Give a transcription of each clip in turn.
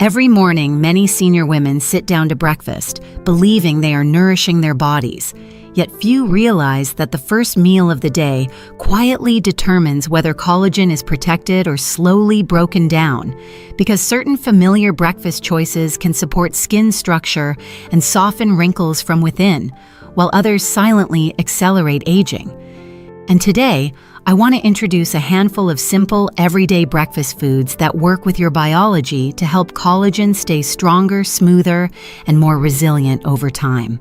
Every morning, many senior women sit down to breakfast, believing they are nourishing their bodies. Yet few realize that the first meal of the day quietly determines whether collagen is protected or slowly broken down, because certain familiar breakfast choices can support skin structure and soften wrinkles from within, while others silently accelerate aging. And today, I want to introduce a handful of simple, everyday breakfast foods that work with your biology to help collagen stay stronger, smoother, and more resilient over time.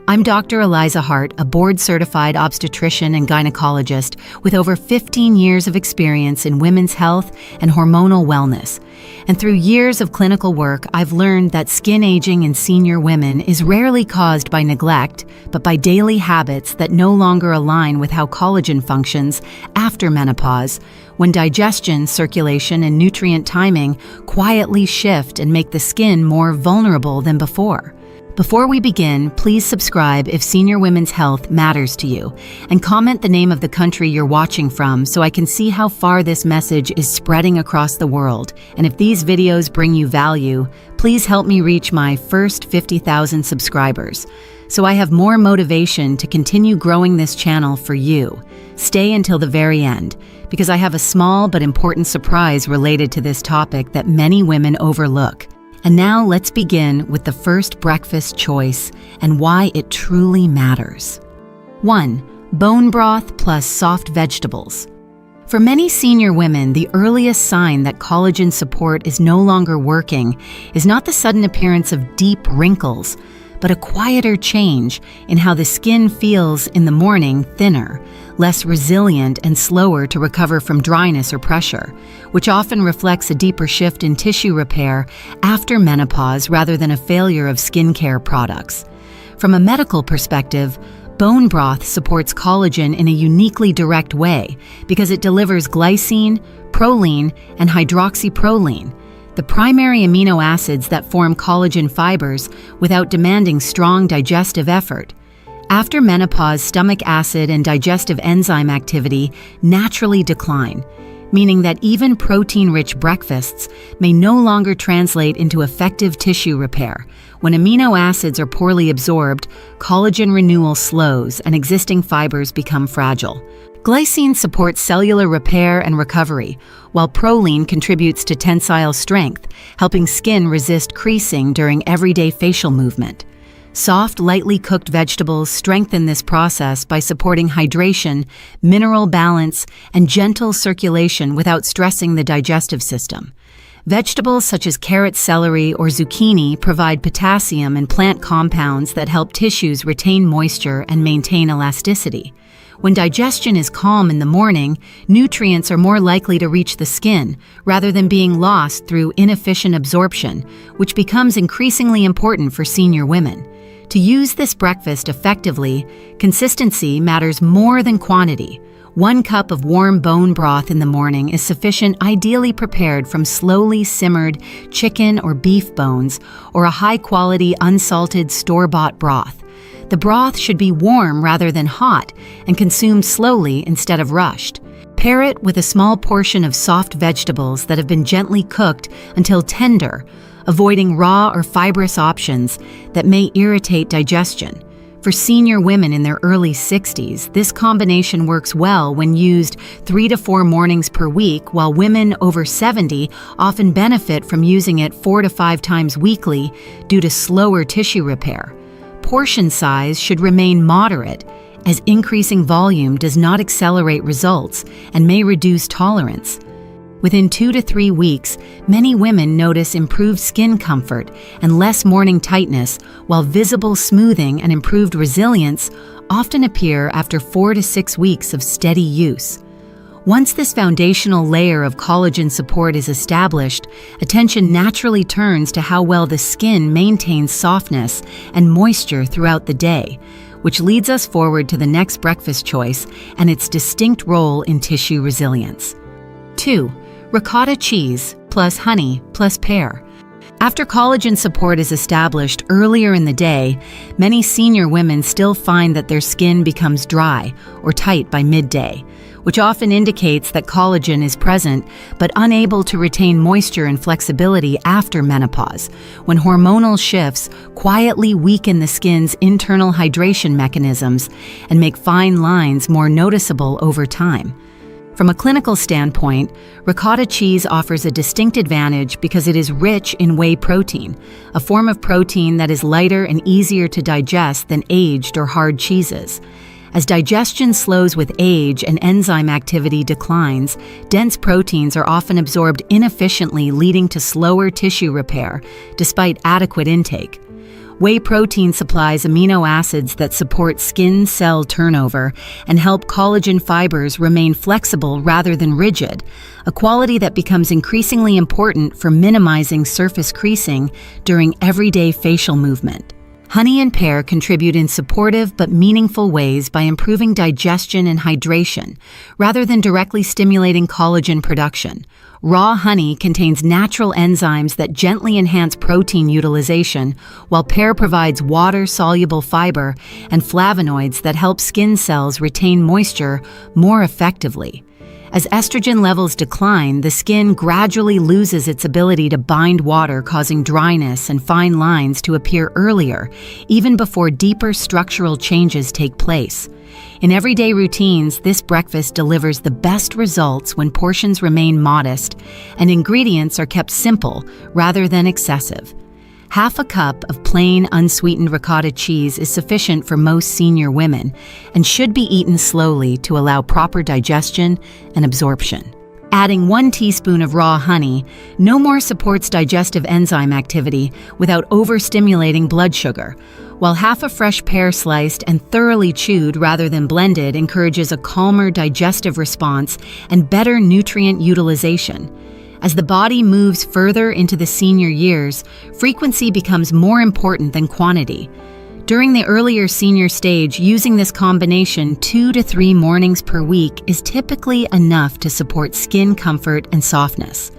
I'm Dr. Eliza Hart, a board-certified obstetrician and gynecologist with over 15 years of experience in women's health and hormonal wellness. And through years of clinical work, I've learned that skin aging in senior women is rarely caused by neglect, but by daily habits that no longer align with how collagen functions after menopause, when digestion, circulation, and nutrient timing quietly shift and make the skin more vulnerable than before. Before we begin, please subscribe if senior women's health matters to you, and comment the name of the country you're watching from so I can see how far this message is spreading across the world. And if these videos bring you value, please help me reach my first 50,000 subscribers, so I have more motivation to continue growing this channel for you. Stay until the very end, because I have a small but important surprise related to this topic that many women overlook. And now let's begin with the first breakfast choice and why it truly matters. 1. Bone broth plus soft vegetables. For many senior women, the earliest sign that collagen support is no longer working is not the sudden appearance of deep wrinkles, but a quieter change in how the skin feels in the morning, thinner, less resilient, and slower to recover from dryness or pressure, which often reflects a deeper shift in tissue repair after menopause rather than a failure of skincare products. From a medical perspective, bone broth supports collagen in a uniquely direct way because it delivers glycine, proline, and hydroxyproline, the primary amino acids that form collagen fibers, without demanding strong digestive effort. After menopause, stomach acid and digestive enzyme activity naturally decline, meaning that even protein-rich breakfasts may no longer translate into effective tissue repair. When amino acids are poorly absorbed, collagen renewal slows and existing fibers become fragile. Glycine supports cellular repair and recovery, while proline contributes to tensile strength, helping skin resist creasing during everyday facial movement. Soft, lightly cooked vegetables strengthen this process by supporting hydration, mineral balance, and gentle circulation without stressing the digestive system. Vegetables such as carrot, celery, or zucchini provide potassium and plant compounds that help tissues retain moisture and maintain elasticity. When digestion is calm in the morning, nutrients are more likely to reach the skin rather than being lost through inefficient absorption, which becomes increasingly important for senior women. To use this breakfast effectively, consistency matters more than quantity. 1 cup of warm bone broth in the morning is sufficient, ideally prepared from slowly simmered chicken or beef bones or a high-quality unsalted store-bought broth. The broth should be warm rather than hot and consumed slowly instead of rushed. Pair it with a small portion of soft vegetables that have been gently cooked until tender, avoiding raw or fibrous options that may irritate digestion. For senior women in their early 60s, this combination works well when used 3 to 4 mornings per week, while women over 70 often benefit from using it 4 to 5 times weekly due to slower tissue repair. Portion size should remain moderate, as increasing volume does not accelerate results and may reduce tolerance. Within 2 to 3 weeks, many women notice improved skin comfort and less morning tightness, while visible smoothing and improved resilience often appear after 4 to 6 weeks of steady use. Once this foundational layer of collagen support is established, attention naturally turns to how well the skin maintains softness and moisture throughout the day, which leads us forward to the next breakfast choice and its distinct role in tissue resilience. 2. Ricotta cheese plus honey plus pear. After collagen support is established earlier in the day, many senior women still find that their skin becomes dry or tight by midday, which often indicates that collagen is present but unable to retain moisture and flexibility after menopause, when hormonal shifts quietly weaken the skin's internal hydration mechanisms and make fine lines more noticeable over time. From a clinical standpoint, ricotta cheese offers a distinct advantage because it is rich in whey protein, a form of protein that is lighter and easier to digest than aged or hard cheeses. As digestion slows with age and enzyme activity declines, dense proteins are often absorbed inefficiently, leading to slower tissue repair, despite adequate intake. Whey protein supplies amino acids that support skin cell turnover and help collagen fibers remain flexible rather than rigid, a quality that becomes increasingly important for minimizing surface creasing during everyday facial movement. Honey and pear contribute in supportive but meaningful ways by improving digestion and hydration, rather than directly stimulating collagen production. Raw honey contains natural enzymes that gently enhance protein utilization, while pear provides water-soluble fiber and flavonoids that help skin cells retain moisture more effectively. As estrogen levels decline, the skin gradually loses its ability to bind water, causing dryness and fine lines to appear earlier, even before deeper structural changes take place. In everyday routines, this breakfast delivers the best results when portions remain modest and ingredients are kept simple rather than excessive. Half a cup of plain, unsweetened ricotta cheese is sufficient for most senior women and should be eaten slowly to allow proper digestion and absorption. Adding 1 teaspoon of raw honey no more supports digestive enzyme activity without overstimulating blood sugar, while half a fresh pear sliced and thoroughly chewed rather than blended encourages a calmer digestive response and better nutrient utilization. As the body moves further into the senior years, frequency becomes more important than quantity. During the earlier senior stage, using this combination 2 to 3 mornings per week is typically enough to support skin comfort and softness.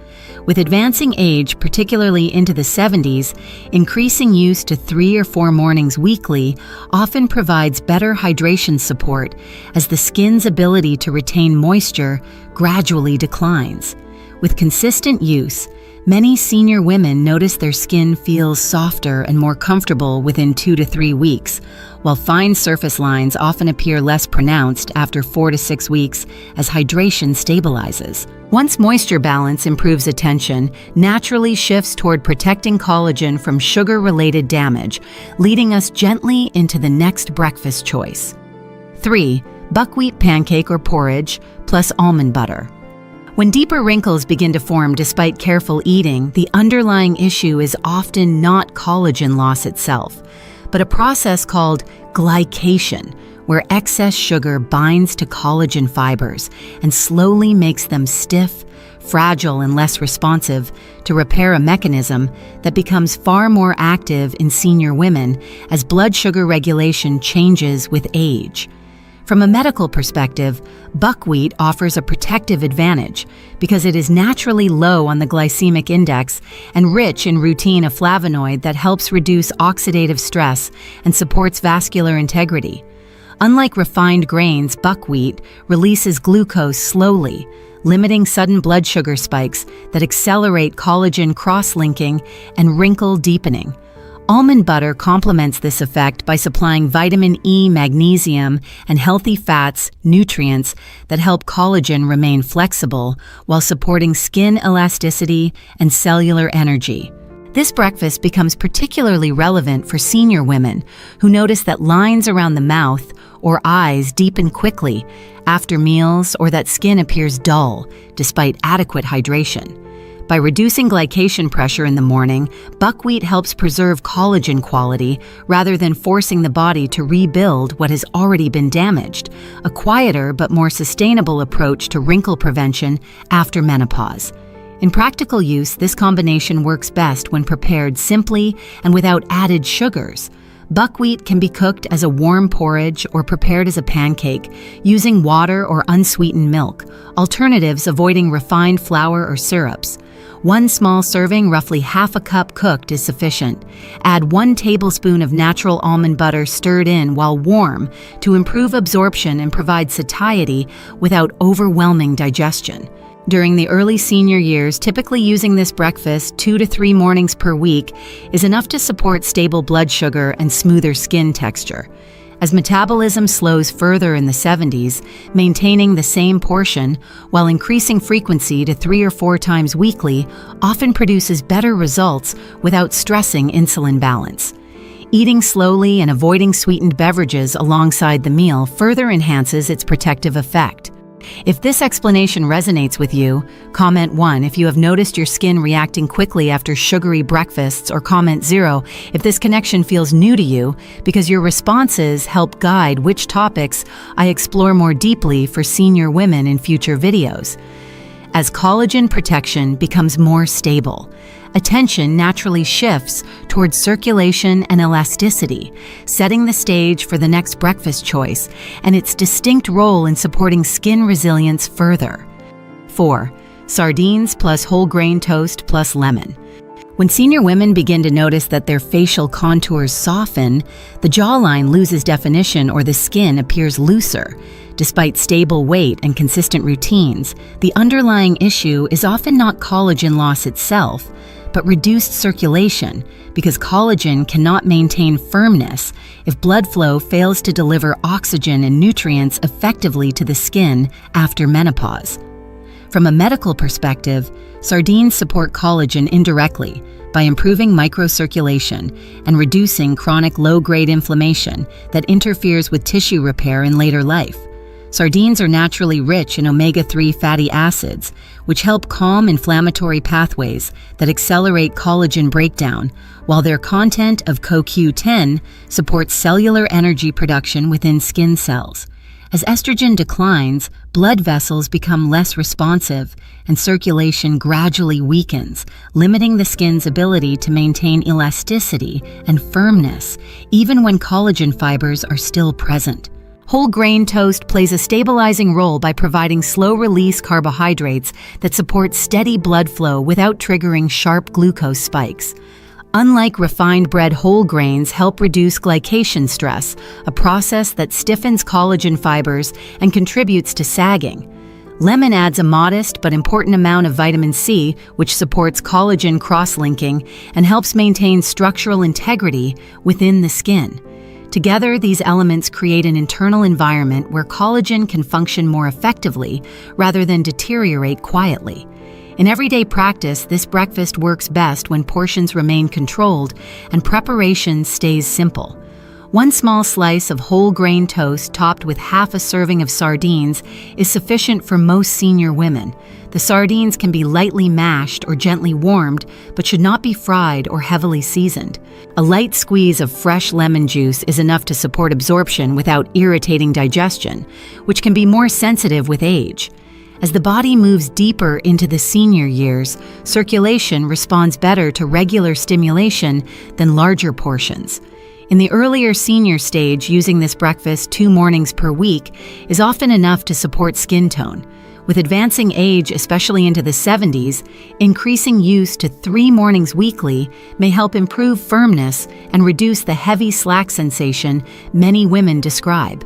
With advancing age, particularly into the 70s, increasing use to 3 or 4 mornings weekly often provides better hydration support as the skin's ability to retain moisture gradually declines. With consistent use, many senior women notice their skin feels softer and more comfortable within 2 to 3 weeks, while fine surface lines often appear less pronounced after 4 to 6 weeks as hydration stabilizes. Once moisture balance improves, attention naturally shifts toward protecting collagen from sugar-related damage, leading us gently into the next breakfast choice. 3. Buckwheat pancake or porridge plus almond butter. When deeper wrinkles begin to form despite careful eating, the underlying issue is often not collagen loss itself, but a process called glycation, where excess sugar binds to collagen fibers and slowly makes them stiff, fragile, and less responsive to repair a mechanism that becomes far more active in senior women as blood sugar regulation changes with age. From a medical perspective, buckwheat offers a protective advantage because it is naturally low on the glycemic index and rich in rutin, a flavonoid that helps reduce oxidative stress and supports vascular integrity. Unlike refined grains, buckwheat releases glucose slowly, limiting sudden blood sugar spikes that accelerate collagen cross-linking and wrinkle deepening. Almond butter complements this effect by supplying vitamin E, magnesium, and healthy fats, nutrients that help collagen remain flexible while supporting skin elasticity and cellular energy. This breakfast becomes particularly relevant for senior women who notice that lines around the mouth or eyes deepen quickly after meals, or that skin appears dull despite adequate hydration. By reducing glycation pressure in the morning, buckwheat helps preserve collagen quality rather than forcing the body to rebuild what has already been damaged, a quieter but more sustainable approach to wrinkle prevention after menopause. In practical use, this combination works best when prepared simply and without added sugars. Buckwheat can be cooked as a warm porridge or prepared as a pancake using water or unsweetened milk, alternatives avoiding refined flour or syrups. One small serving, roughly half a cup cooked, is sufficient. Add 1 tablespoon of natural almond butter stirred in while warm to improve absorption and provide satiety without overwhelming digestion. During the early senior years, typically using this breakfast 2 to 3 mornings per week is enough to support stable blood sugar and smoother skin texture. As metabolism slows further in the 70s, maintaining the same portion while increasing frequency to 3 or 4 times weekly often produces better results without stressing insulin balance. Eating slowly and avoiding sweetened beverages alongside the meal further enhances its protective effect. If this explanation resonates with you, comment 1 if you have noticed your skin reacting quickly after sugary breakfasts, or comment 0 if this connection feels new to you, because your responses help guide which topics I explore more deeply for senior women in future videos. As collagen protection becomes more stable, attention naturally shifts towards circulation and elasticity, setting the stage for the next breakfast choice and its distinct role in supporting skin resilience further. 4. Sardines plus whole grain toast plus lemon. When senior women begin to notice that their facial contours soften, the jawline loses definition or the skin appears looser. Despite stable weight and consistent routines, the underlying issue is often not collagen loss itself, but reduced circulation, because collagen cannot maintain firmness if blood flow fails to deliver oxygen and nutrients effectively to the skin after menopause. From a medical perspective, sardines support collagen indirectly by improving microcirculation and reducing chronic low-grade inflammation that interferes with tissue repair in later life. Sardines are naturally rich in omega-3 fatty acids, which help calm inflammatory pathways that accelerate collagen breakdown, while their content of CoQ10 supports cellular energy production within skin cells. As estrogen declines, blood vessels become less responsive and circulation gradually weakens, limiting the skin's ability to maintain elasticity and firmness, even when collagen fibers are still present. Whole grain toast plays a stabilizing role by providing slow-release carbohydrates that support steady blood flow without triggering sharp glucose spikes. Unlike refined bread, whole grains help reduce glycation stress, a process that stiffens collagen fibers and contributes to sagging. Lemon adds a modest but important amount of vitamin C, which supports collagen cross-linking and helps maintain structural integrity within the skin. Together, these elements create an internal environment where collagen can function more effectively rather than deteriorate quietly. In everyday practice, this breakfast works best when portions remain controlled and preparation stays simple. 1 small slice of whole grain toast topped with half a serving of sardines is sufficient for most senior women. The sardines can be lightly mashed or gently warmed, but should not be fried or heavily seasoned. A light squeeze of fresh lemon juice is enough to support absorption without irritating digestion, which can be more sensitive with age. As the body moves deeper into the senior years, circulation responds better to regular stimulation than larger portions. In the earlier senior stage, using this breakfast 2 mornings per week is often enough to support skin tone. With advancing age, especially into the 70s, increasing use to 3 mornings weekly may help improve firmness and reduce the heavy slack sensation many women describe.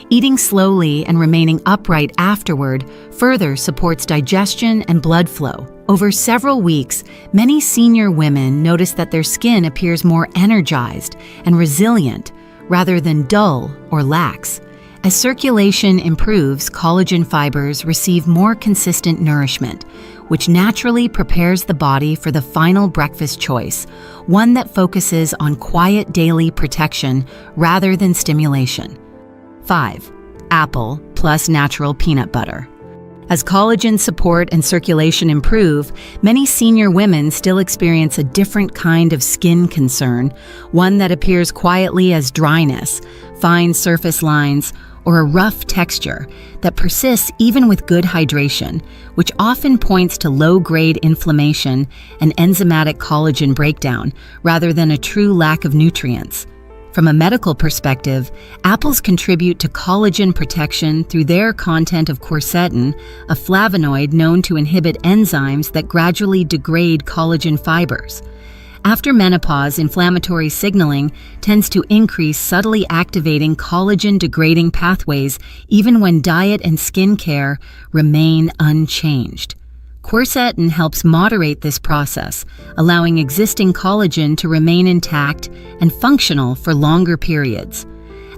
Eating slowly and remaining upright afterward further supports digestion and blood flow. Over several weeks, many senior women notice that their skin appears more energized and resilient rather than dull or lax. As circulation improves, collagen fibers receive more consistent nourishment, which naturally prepares the body for the final breakfast choice, one that focuses on quiet daily protection rather than stimulation. 5. Apple plus natural peanut butter. As collagen support and circulation improve, many senior women still experience a different kind of skin concern, one that appears quietly as dryness, fine surface lines, or a rough texture that persists even with good hydration, which often points to low-grade inflammation and enzymatic collagen breakdown rather than a true lack of nutrients. From a medical perspective, apples contribute to collagen protection through their content of quercetin, a flavonoid known to inhibit enzymes that gradually degrade collagen fibers. After menopause, inflammatory signaling tends to increase, subtly activating collagen-degrading pathways even when diet and skincare remain unchanged. Quercetin helps moderate this process, allowing existing collagen to remain intact and functional for longer periods.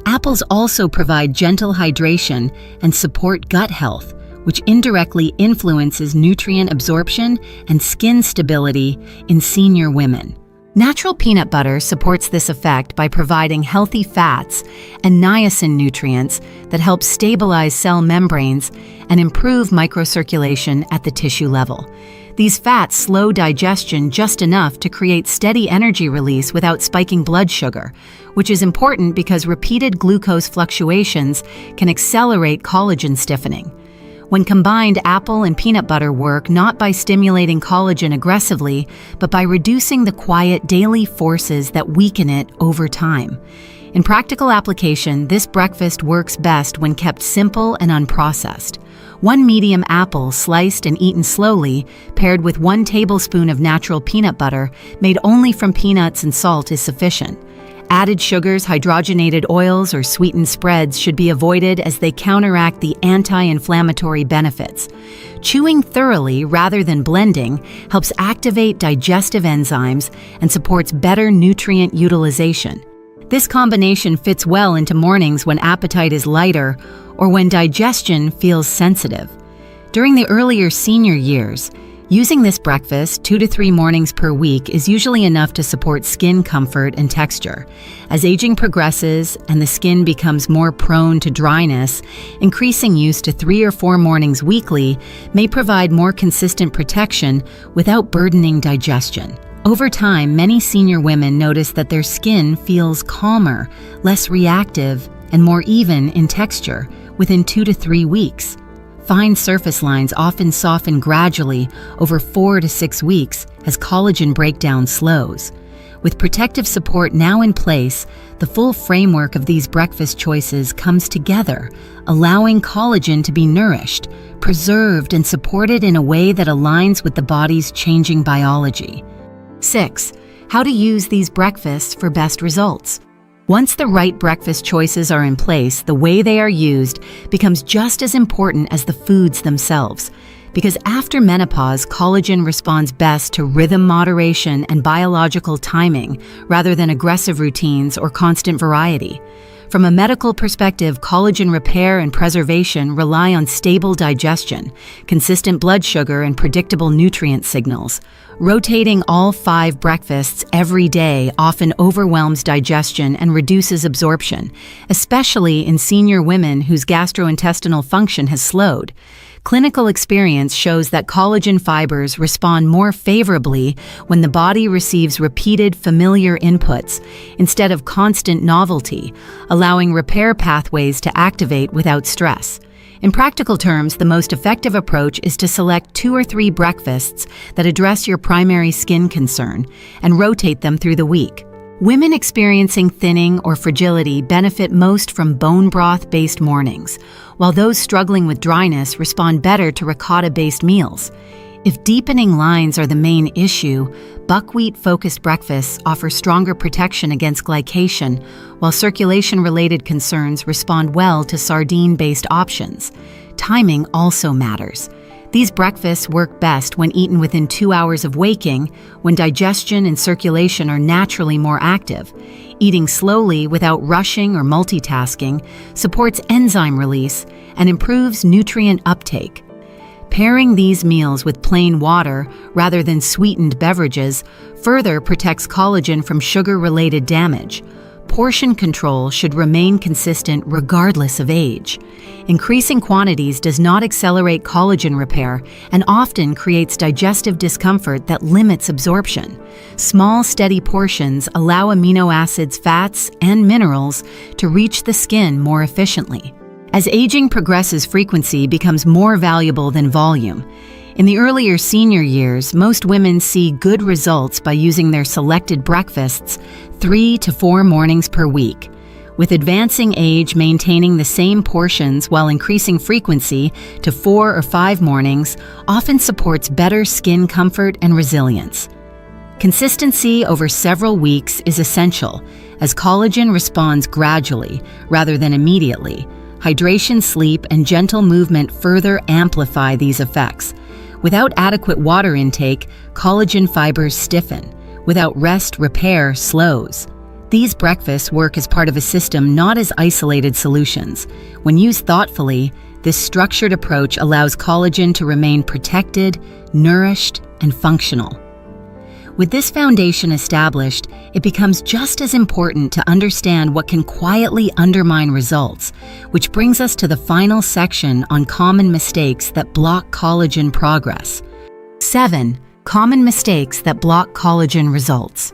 Apples also provide gentle hydration and support gut health, which indirectly influences nutrient absorption and skin stability in senior women. Natural peanut butter supports this effect by providing healthy fats and niacin nutrients that help stabilize cell membranes and improve microcirculation at the tissue level. These fats slow digestion just enough to create steady energy release without spiking blood sugar, which is important because repeated glucose fluctuations can accelerate collagen stiffening. When combined, apple and peanut butter work not by stimulating collagen aggressively, but by reducing the quiet daily forces that weaken it over time. In practical application, this breakfast works best when kept simple and unprocessed. 1 medium apple sliced and eaten slowly, paired with 1 tablespoon of natural peanut butter made only from peanuts and salt is sufficient. Added sugars, hydrogenated oils, or sweetened spreads should be avoided as they counteract the anti-inflammatory benefits. Chewing thoroughly rather than blending helps activate digestive enzymes and supports better nutrient utilization. This combination fits well into mornings when appetite is lighter or when digestion feels sensitive. During the earlier senior years, using this breakfast 2 to 3 mornings per week is usually enough to support skin comfort and texture. As aging progresses and the skin becomes more prone to dryness, increasing use to 3 or 4 mornings weekly may provide more consistent protection without burdening digestion. Over time, many senior women notice that their skin feels calmer, less reactive, and more even in texture within 2 to 3 weeks. Fine surface lines often soften gradually over 4 to 6 weeks as collagen breakdown slows. With protective support now in place, the full framework of these breakfast choices comes together, allowing collagen to be nourished, preserved, and supported in a way that aligns with the body's changing biology. 6. How to use these breakfasts for best results. Once the right breakfast choices are in place, the way they are used becomes just as important as the foods themselves. Because after menopause, collagen responds best to rhythm moderation and biological timing rather than aggressive routines or constant variety. From a medical perspective, collagen repair and preservation rely on stable digestion, consistent blood sugar, and predictable nutrient signals. Rotating all 5 breakfasts every day often overwhelms digestion and reduces absorption, especially in senior women whose gastrointestinal function has slowed. Clinical experience shows that collagen fibers respond more favorably when the body receives repeated familiar inputs instead of constant novelty, allowing repair pathways to activate without stress. In practical terms, the most effective approach is to select 2 or 3 breakfasts that address your primary skin concern and rotate them through the week. Women experiencing thinning or fragility benefit most from bone broth-based mornings, while those struggling with dryness respond better to ricotta-based meals. If deepening lines are the main issue, buckwheat-focused breakfasts offer stronger protection against glycation, while circulation-related concerns respond well to sardine-based options. Timing also matters. These breakfasts work best when eaten within 2 hours of waking, when digestion and circulation are naturally more active. Eating slowly without rushing or multitasking supports enzyme release and improves nutrient uptake. Pairing these meals with plain water rather than sweetened beverages further protects collagen from sugar-related damage. Portion control should remain consistent regardless of age. Increasing quantities does not accelerate collagen repair and often creates digestive discomfort that limits absorption. Small, steady portions allow amino acids, fats, and minerals to reach the skin more efficiently. As aging progresses, frequency becomes more valuable than volume. In the earlier senior years, most women see good results by using their selected breakfasts 3 to 4 mornings per week. With advancing age, maintaining the same portions while increasing frequency to 4 or 5 mornings often supports better skin comfort and resilience. Consistency over several weeks is essential, as collagen responds gradually rather than immediately. Hydration, sleep, and gentle movement further amplify these effects. Without adequate water intake, collagen fibers stiffen. Without rest, repair slows. These breakfasts work as part of a system, not as isolated solutions. When used thoughtfully, this structured approach allows collagen to remain protected, nourished, and functional. With this foundation established, it becomes just as important to understand what can quietly undermine results, which brings us to the final section on common mistakes that block collagen progress. 7. Common mistakes that block collagen results.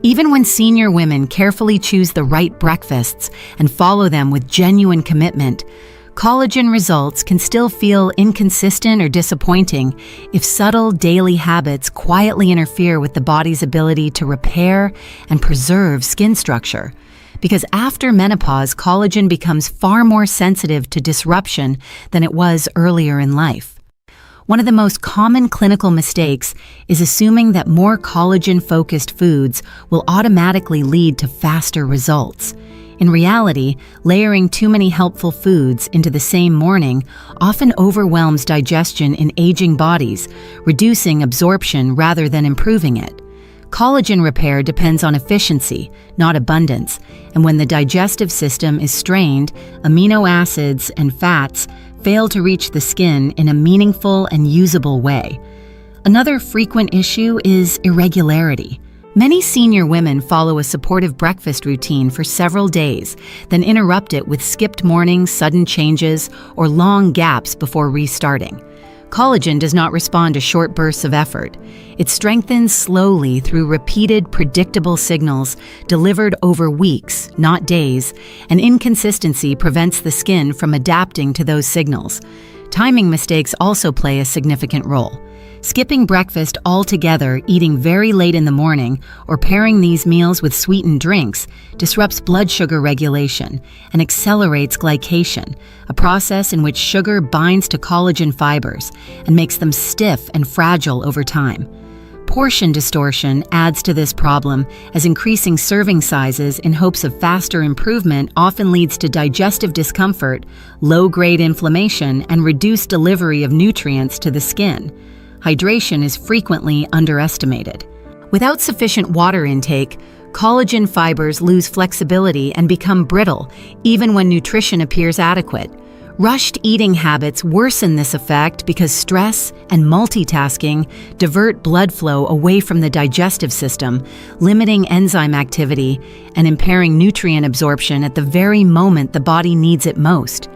Even when senior women carefully choose the right breakfasts and follow them with genuine commitment, collagen results can still feel inconsistent or disappointing if subtle daily habits quietly interfere with the body's ability to repair and preserve skin structure. Because after menopause, collagen becomes far more sensitive to disruption than it was earlier in life. One of the most common clinical mistakes is assuming that more collagen-focused foods will automatically lead to faster results. In reality, layering too many helpful foods into the same morning often overwhelms digestion in aging bodies, reducing absorption rather than improving it. Collagen repair depends on efficiency, not abundance, and when the digestive system is strained, amino acids and fats fail to reach the skin in a meaningful and usable way. Another frequent issue is irregularity. Many senior women follow a supportive breakfast routine for several days, then interrupt it with skipped mornings, sudden changes, or long gaps before restarting. Collagen does not respond to short bursts of effort. It strengthens slowly through repeated, predictable signals delivered over weeks, not days, and inconsistency prevents the skin from adapting to those signals. Timing mistakes also play a significant role. Skipping breakfast altogether, eating very late in the morning, or pairing these meals with sweetened drinks disrupts blood sugar regulation and accelerates glycation, a process in which sugar binds to collagen fibers and makes them stiff and fragile over time. Portion distortion adds to this problem, as increasing serving sizes in hopes of faster improvement often leads to digestive discomfort, low-grade inflammation, and reduced delivery of nutrients to the skin. Hydration is frequently underestimated. Without sufficient water intake, collagen fibers lose flexibility and become brittle, even when nutrition appears adequate. Rushed eating habits worsen this effect because stress and multitasking divert blood flow away from the digestive system, limiting enzyme activity and impairing nutrient absorption at the very moment the body needs it most.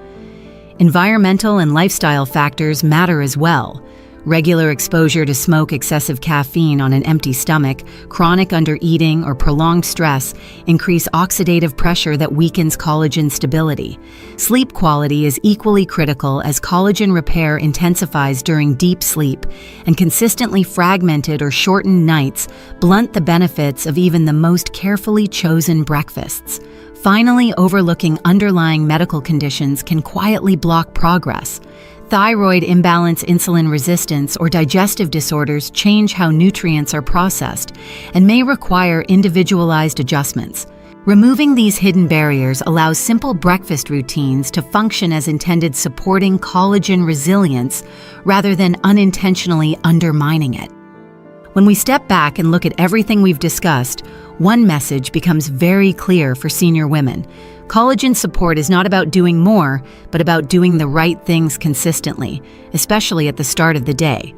Environmental and lifestyle factors matter as well. Regular exposure to smoke, excessive caffeine on an empty stomach, chronic undereating, or prolonged stress increase oxidative pressure that weakens collagen stability. Sleep quality is equally critical, as collagen repair intensifies during deep sleep, and consistently fragmented or shortened nights blunt the benefits of even the most carefully chosen breakfasts. Finally, overlooking underlying medical conditions can quietly block progress. Thyroid imbalance, insulin resistance, or digestive disorders change how nutrients are processed and may require individualized adjustments. Removing these hidden barriers allows simple breakfast routines to function as intended, supporting collagen resilience rather than unintentionally undermining it. When we step back and look at everything we've discussed, one message becomes very clear for senior women. Collagen support is not about doing more, but about doing the right things consistently, especially at the start of the day.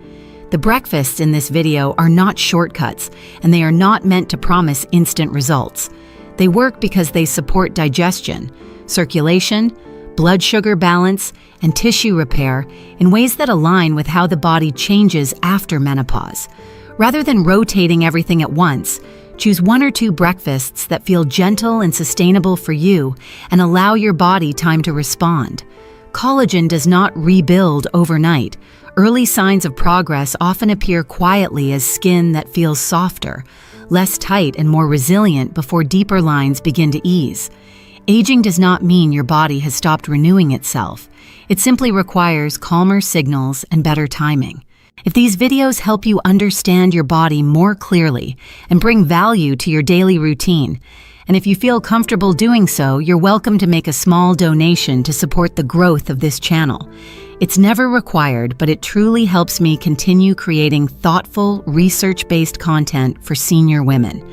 The breakfasts in this video are not shortcuts, and they are not meant to promise instant results. They work because they support digestion, circulation, blood sugar balance, and tissue repair in ways that align with how the body changes after menopause. Rather than rotating everything at once, choose 1 or 2 breakfasts that feel gentle and sustainable for you and allow your body time to respond. Collagen does not rebuild overnight. Early signs of progress often appear quietly as skin that feels softer, less tight and more resilient before deeper lines begin to ease. Aging does not mean your body has stopped renewing itself. It simply requires calmer signals and better timing. If these videos help you understand your body more clearly and bring value to your daily routine, and if you feel comfortable doing so, you're welcome to make a small donation to support the growth of this channel. It's never required, but it truly helps me continue creating thoughtful, research-based content for senior women.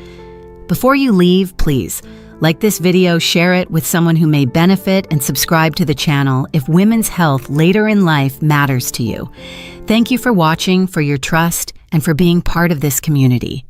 Before you leave, please like this video, share it with someone who may benefit, and subscribe to the channel if women's health later in life matters to you. Thank you for watching, for your trust, and for being part of this community.